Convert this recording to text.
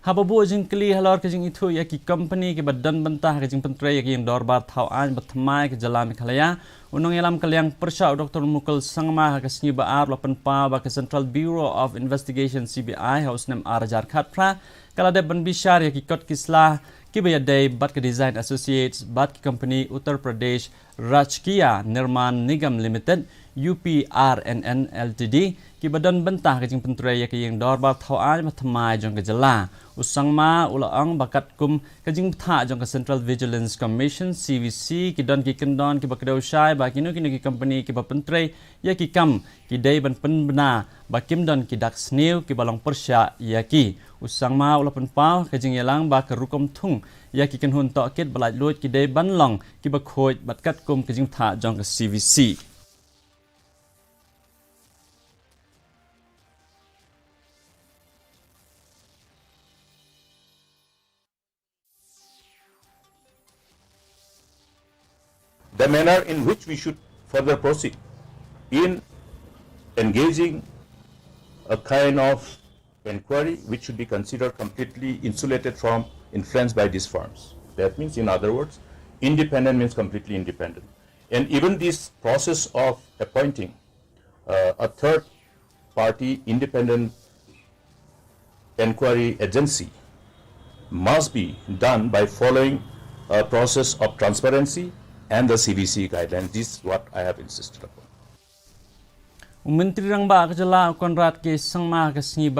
Hababu Jingkylli Halor ke jing itu ya ki company ke badan bantah ke Jingpyntrei ya ki yang dorbar thau an batmai ke jalan Khalaya unong elam kaliang persya Dr. Mukul Sangma ke sngi baar lapan pa ba ke Central Bureau of Investigation CBI haus nem arjar khatpra kala de ban bishar ya ki kot kislah ki bayadai bat ke Design Associates bat ki company Uttar Pradesh Rajkiya Nirman Nigam Limited UPRNN Ltd ki badan bantah ke Jingpyntrei ya ki yang dorbar thau an batmai jong ke jala Sangma ulaang bakat kum kajing tha jong ka Central Vigilance Commission CVC ki don ki kendon ki bakdau shai ba kinu ki company ki Jingpyntrei ya ki kam ki dai ban penbena ba kim don ki dak snew ki balong persya ya ki Sangma ulapan pau kajing yalang ba ka rukom thung ya ki kenhun to kit balai lut ki dai ban long ki ba khoi bakat kum kajing tha jong ka CVC. The manner in which we should further proceed in engaging a kind of inquiry which should be considered completely insulated from influence by these firms. That means, in other words, independent means completely independent. And even this process of appointing a third party independent inquiry agency must be done by following a process of transparency and the CVC guidelines. This is what I have insisted upon. Menteri Rang ba ke jala konrat ke Sangma ke sngi